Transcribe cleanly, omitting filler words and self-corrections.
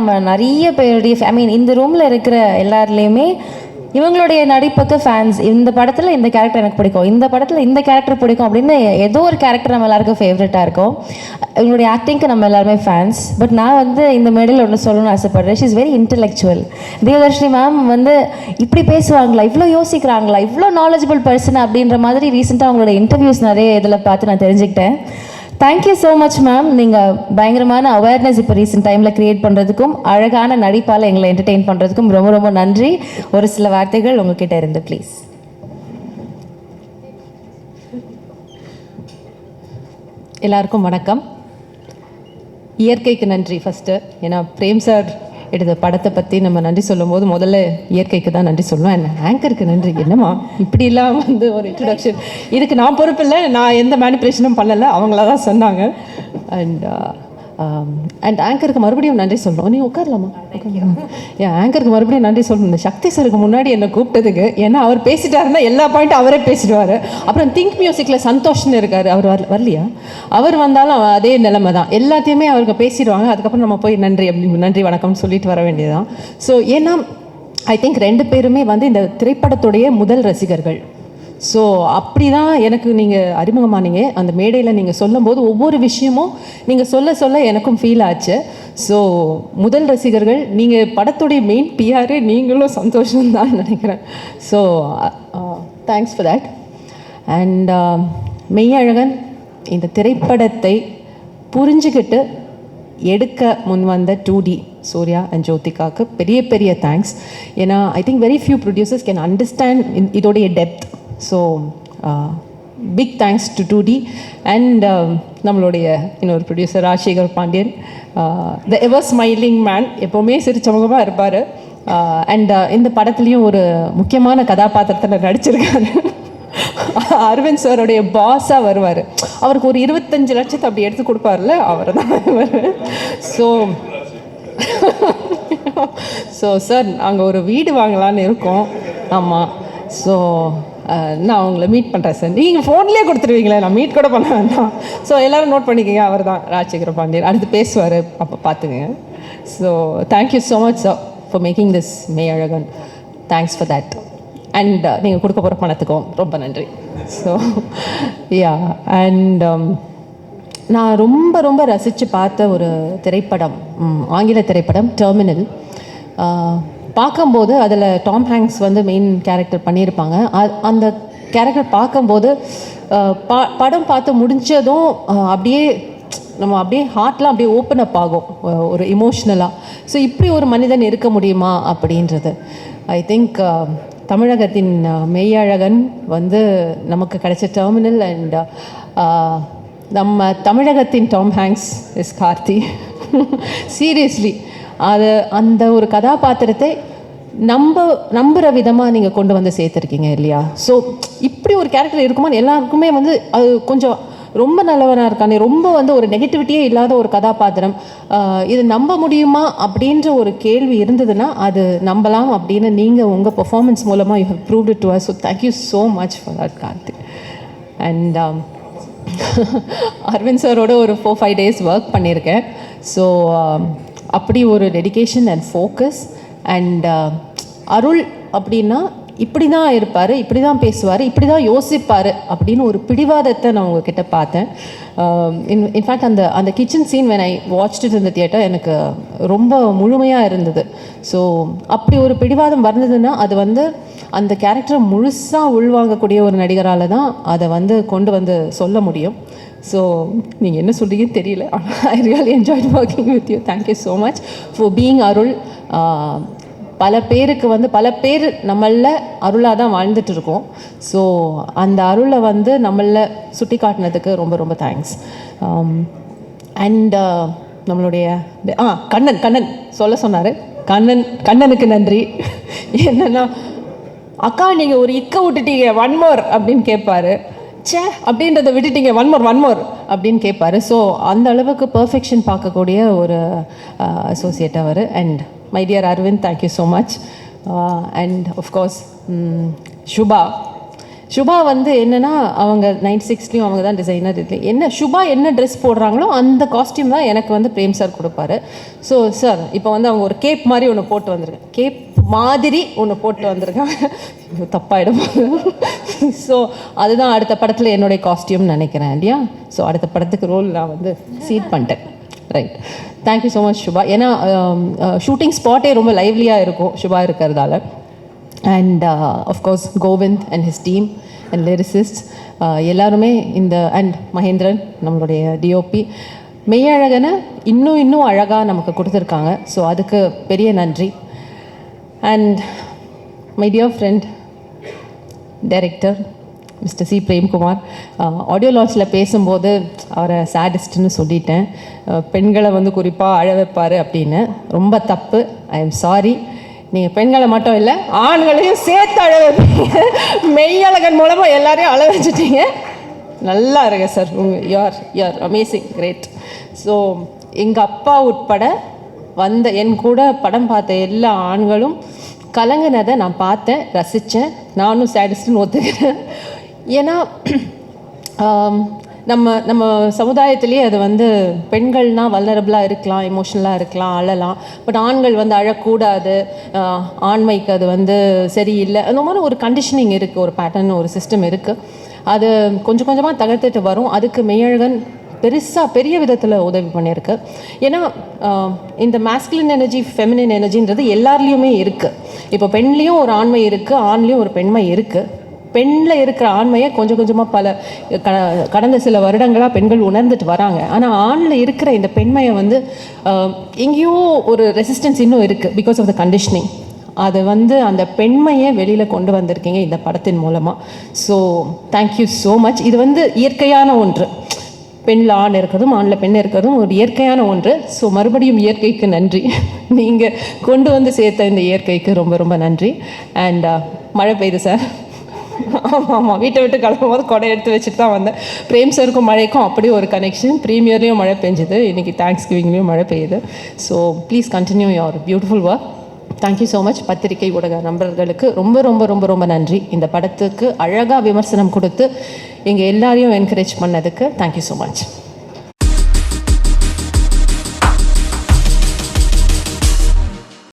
நம்ம நிறைய பேருடைய இந்த ரூமில் இருக்கிற எல்லாருலேயுமே இவங்களுடைய நடிப்புக்கு ஃபேன்ஸ். இந்த படத்தில் இந்த கேரக்டர் எனக்கு பிடிக்கும், இந்த படத்தில் இந்த கேரக்டர் பிடிக்கும் அப்படின்னு ஏதோ ஒரு கேரக்டர் நம்ம எல்லாருக்கும் ஃபேவரட்டாக இருக்கும். இவங்களுடைய ஆக்டிங்க்கு நம்ம எல்லாருமே ஃபேன்ஸ். பட் நான் இந்த மேடையில் ஒன்று சொல்லணும்னு ஆசைப்படுறேன். She is very intellectual. Devadarshini ma'am இப்படி பேசுவாங்களா, இவ்வளோ யோசிக்கிறாங்களா, இவ்வளோ நாலேஜபிள் பர்சன் அப்படின்ற மாதிரி ரீசெண்டாக அவங்களோட இன்டர்வியூஸ் நிறைய இதில் பார்த்து நான் தெரிஞ்சுக்கிட்டேன். Thank you so much ma'am. நீங்கள் பயங்கரமான அவேர்னஸ் இப்போ ரீசெண்ட் டைமில் க்ரியேட் பண்ணுறதுக்கும் அழகான நடிப்பால் எங்களை என்டர்டெயின் பண்ணுறதுக்கும் ரொம்ப ரொம்ப நன்றி. ஒரு சில வார்த்தைகள் உங்ககிட்ட இருந்து ப்ளீஸ். எல்லாருக்கும் வணக்கம். இயற்கைக்கு நன்றி ஃபஸ்ட்டு. ஏன்னா பிரேம் சார் எடுத்த படத்தை பற்றி நம்ம நன்றி சொல்லும் போது முதல்ல இயற்கைக்கு தான் நன்றி சொல்லணும். என்ன ஆங்கருக்கு நன்றி. என்னம்மா இப்படிலாம் ஒரு இன்ட்ரடக்ஷன், இதுக்கு நான் பொறுப்பில்லை, நான் எந்த மேனிப்புலேஷனும் பண்ணலை, அவங்கள தான் சொன்னாங்க. அண்ட் ஆங்கருக்கு மறுபடியும் நன்றி சொல்லணும். நீ உட்காரலாமா? ஏன் ஆங்கருக்கு மறுபடியும் நன்றி சொல்லணும். இந்த சக்தி சாருக்கு முன்னாடி என்னை கூப்பிட்டதுக்கு. ஏன்னா அவர் பேசிட்டாருன்னா எல்லா பாயிண்ட்டும் அவரே பேசிடுவார். அப்புறம் திங்க் மியூசிக்கில் சந்தோஷ்னு இருக்கார், அவர் வரலையா? அவர் வந்தாலும் அதே நிலைமை தான், எல்லாத்தையுமே அவருக்கு பேசிடுவாங்க. அதுக்கப்புறம் நம்ம போய் நன்றி அப்படின்னு நன்றி வணக்கம்னு சொல்லிட்டு வர வேண்டியதுதான். ஸோ ஏன்னா ஐ திங்க் ரெண்டு பேருமே இந்த திரைப்படத்துடைய முதல் ரசிகர்கள். ஸோ அப்படி தான் எனக்கு நீங்கள் அறிமுகமானீங்க. அந்த மேடையில் நீங்கள் சொல்லும்போது ஒவ்வொரு விஷயமும் நீங்கள் சொல்ல எனக்கும் ஃபீல் ஆச்சு. ஸோ முதல் ரசிகர்கள் நீங்கள், படத்துடைய மெயின் பிஆரே நீங்களும் சந்தோஷம்தான் நினைக்கிறேன். So thanks for that. And Meiyazhagan இந்த திரைப்படத்தை புரிஞ்சுக்கிட்டு எடுக்க முன் வந்த 2D சூர்யா அண்ட் ஜோதிகாவுக்கு பெரிய பெரிய தேங்க்ஸ். ஏன்னா I think very few producers can understand இதோடைய depth. So big thanks to 2D and நம்மளுடைய இன்னொரு producer Rajasekar Pandian, the ever smiling man, எப்போவுமே சிரிச்சமுகமாக இருப்பார். அண்ட் இந்த படத்துலேயும் ஒரு முக்கியமான கதாபாத்திரத்தில் நடிச்சிருக்காரு. அரவிந்த் சாரோடைய பாஸாக வருவார். அவருக்கு ஒரு 25 லட்சத்தை அப்படி எடுத்து கொடுப்பார்ல, அவர் தான் வருவார். ஸோ சார் அங்கே ஒரு வீடு வாங்கலான்னு இருக்கோம். ஆமாம். ஸோ நான் அவங்கள மீட் பண்ணுறேன் சார். நீங்கள் ஃபோன்லேயே கொடுத்துருவீங்களே, நான் மீட் கூட பண்ண வேண்டாம். ஸோ எல்லோரும் நோட் பண்ணிக்கோங்க, அவர் தான் ராஜசேகர பாண்டியன். அடுத்து பேசுவார், அப்போ பார்த்துங்க. So thank you so much sir for making this Meiyazhagan. Thanks for that. And நீங்கள் கொடுக்க போகிற பணத்துக்கும் ரொம்ப நன்றி. ஸோ யா அண்ட் நான் ரொம்ப ரொம்ப ரசித்து பார்த்த ஒரு திரைப்படம், ஆங்கில திரைப்படம் டெர்மினல். பார்க்கும்போது அதில் டாம் ஹேங்க்ஸ் மெயின் கேரக்டர் பண்ணியிருப்பாங்க. அந்த கேரக்டர் பார்க்கும்போது படம் பார்த்து முடிஞ்சதும் அப்படியே ஹார்ட்லாம் அப்படியே ஓப்பன் அப் ஆகும் ஒரு இமோஷ்னலாக. ஸோ இப்படி ஒரு மனிதன் இருக்க முடியுமா அப்படின்றது. ஐ திங்க் தமிழகத்தின் மெய்யழகன் நமக்கு கிடைச்ச டெர்மினல். அண்ட் நம்ம தமிழகத்தின் Tom Hanks is Karthi. Seriously அந்த ஒரு கதாபாத்திரத்தை நம்புகிற விதமாக நீங்கள் கொண்டு சேர்த்துருக்கீங்க இல்லையா? ஸோ இப்படி ஒரு கேரக்டர் இருக்குமான்னு எல்லாருக்குமே அது கொஞ்சம் ரொம்ப நல்லவனாக இருக்கானே, ரொம்ப ஒரு நெகட்டிவிட்டியே இல்லாத ஒரு கதாபாத்திரம், இது நம்ப முடியுமா அப்படின்ற ஒரு கேள்வி இருந்ததுன்னா அது நம்பலாம் அப்படின்னு நீங்கள் உங்கள் பெர்ஃபார்மன்ஸ் மூலமாக you have proved it to us. So thank you so much for that Karthik. And Aravind சாரோட ஒரு 4-5 days ஒர்க் பண்ணியிருக்கேன். ஸோ அப்படி ஒரு dedication and focus. And Arul அப்படின்னா இப்படி தான் இருப்பார், இப்படி தான் பேசுவார், இப்படி தான் யோசிப்பார் அப்படின்னு ஒரு பிடிவாதத்தை நான் உங்ககிட்ட பார்த்தேன். இன்ஃபேக்ட் அந்த kitchen scene when I watched it in the theatre எனக்கு ரொம்ப முழுமையாக இருந்தது. ஸோ அப்படி ஒரு பிடிவாதம் வந்ததுன்னா அது அந்த கேரக்டரை முழுசாக உள்வாங்கக்கூடிய ஒரு நடிகரால் தான் அதை கொண்டு சொல்ல முடியும். ஸோ நீங்கள் என்ன சொல்கிறீங்கன்னு தெரியல, ஆனால் I really enjoyed working with you. Thank you so much for being Arul. பல பேருக்கு பல பேர் நம்மளில் அருளாக தான் வாழ்ந்துட்டு இருக்கோம். ஸோ அந்த அருளை நம்மளில் சுட்டி காட்டினதுக்கு ரொம்ப ரொம்ப தேங்க்ஸ். அண்ட் நம்மளுடைய கண்ணன் சொல்ல சொன்னார். கண்ணனுக்கு நன்றி. என்னென்னா அக்கா நீங்கள் ஒரு இக்க விட்டுட்டீங்க, 1 more அப்படின்னு கேட்பாரு. சே அப்படின்றத விட்டுட்டீங்க, 1 more அப்படின்னு கேட்பாரு. ஸோ அந்த அளவுக்கு பர்ஃபெக்ஷன் பார்க்கக்கூடிய ஒரு அசோசியேட் அவர். And my dear Aravind, thank you so much. And of course Subha, Subha வந்து என்னென்னா அவங்க 96லேயும் அவங்க தான் டிசைனர். இது என்ன சுபா என்ன ட்ரெஸ் போடுறாங்களோ அந்த காஸ்டியூம் தான் எனக்கு வந்து பிரேம் சார் கொடுப்பாரு. ஸோ சார் இப்போ வந்து அவங்க ஒரு கேப் மாதிரி ஒன்று போட்டு வந்திருக்கேன், கேப் மாதிரி ஒன்று போட்டு வந்திருக்காங்க, தப்பாயிடும். ஸோ அதுதான் அடுத்த படத்தில் என்னுடைய காஸ்டியூம்னு நினைக்கிறேன் இல்லையா. ஸோ அடுத்த படத்துக்கு ரோல் நான் வந்து சீட் பண்ணிட்டேன். Right, thank you so much Subha. ஏன்னா ஷூட்டிங் ஸ்பாட்டே ரொம்ப லைவ்லியாக இருக்கும் சுபா இருக்கிறதால. And of course Govind and his team and lyricist எல்லாருமே இந்த அண்ட் மகேந்திரன் நம்மளுடைய டிஓபி மெய்யழகனை இன்னும் அழகாக நமக்கு கொடுத்துருக்காங்க. ஸோ அதுக்கு பெரிய நன்றி. And my dear friend director mister C Premkumar, audio லான்ச்சில் பேசும்போது அவரை சேடிஸ்ட்னு சொல்லிட்டேன், பெண்களை வந்து குறிப்பாக அழ வைப்பார் அப்படின்னு. ரொம்ப தப்பு, ஐ எம் சாரி. நீங்கள் பெண்களை மட்டும் இல்லை ஆண்களையும் சேர்த்து அழ வைப்பீங்க. மெய்யழகன் மூலமாக எல்லாரையும் அழ வச்சுட்டீங்க. நல்லா இருங்க sir, you are amazing, great. So எங்கள் அப்பா உட்பட வந்த என் கூட படம் பார்த்த எல்லா ஆண்களும் கலங்கினதை நான் பார்த்தேன், ரசித்தேன். நானும் சேடிஸ்ட்னு ஒத்துக்கிறேன். ஏன்னா நம்ம சமுதாயத்திலேயே அது வந்து பெண்கள்னால் வல்னரபிளாக இருக்கலாம், எமோஷ்னலாக இருக்கலாம், அழலாம். பட் ஆண்கள் வந்து அழக்கூடாது, ஆண்மைக்கு அது வந்து சரியில்லை, அந்த மாதிரி ஒரு கண்டிஷனிங் இருக்குது, ஒரு பேட்டர்ன், ஒரு சிஸ்டம் இருக்குது. அது கொஞ்சம் கொஞ்சமாக தகர்த்துட்டு வரும். அதுக்கு மெய்யழகன் பெரிய விதத்தில் உதவி பண்ணியிருக்கு. ஏன்னா இந்த மாஸ்குலின் எனர்ஜி, ஃபெமினின் எனர்ஜின்றது எல்லாருலேயுமே இருக்குது. இப்போ பெண்லேயும் ஒரு ஆண்மை இருக்குது, ஆண்லேயும் ஒரு பெண்மை இருக்குது. பெண்ணில் இருக்கிற ஆண்மையை கொஞ்சம் கொஞ்சமாக கடந்த சில வருடங்களாக பெண்கள் உணர்ந்துட்டு வராங்க. ஆனால் ஆணில் இருக்கிற இந்த பெண்மையை வந்து எங்கேயோ ஒரு ரெசிஸ்டன்ஸ் இன்னும் இருக்குது, பிகாஸ் ஆஃப் த கண்டிஷனிங். அதை வந்து அந்த பெண்மையை வெளியில் கொண்டு வந்திருக்கீங்க இந்த படத்தின் மூலமாக. So thank you so much. இது வந்து இயற்கையான ஒன்று, பெண்ணில் ஆண் இருக்கிறதும் ஆணில் பெண் இருக்கிறதும் ஒரு இயற்கையான ஒன்று. ஸோ மறுபடியும் இயற்கைக்கு நன்றி, நீங்கள் கொண்டு வந்து சேர்த்த இந்த இயற்கைக்கு ரொம்ப ரொம்ப நன்றி. அண்ட் மழை பெய்யுது சார். ஆமாம், வீட்டை விட்டு கிளம்பும்போது கொடை எடுத்து வச்சுட்டு தான் வந்தேன். பிரேம் சாருக்கும் மழைக்கும் அப்படி ஒரு கனெக்ஷன். ப்ரீமியர்லேயும் மழை பெஞ்சுது, இன்றைக்கி தேங்க்ஸ் கிவிங்லேயும் மழை பெய்யுது. So please continue your beautiful work. Thank you so much. பத்திரிகை ஊடக நண்பர்களுக்கு ரொம்ப ரொம்ப ரொம்ப ரொம்ப நன்றி. இந்த படத்துக்கு அழகாக விமர்சனம் கொடுத்து எங்கள் எல்லாரையும் என்கரேஜ் பண்ணதுக்கு தேங்க்யூ ஸோ மச்.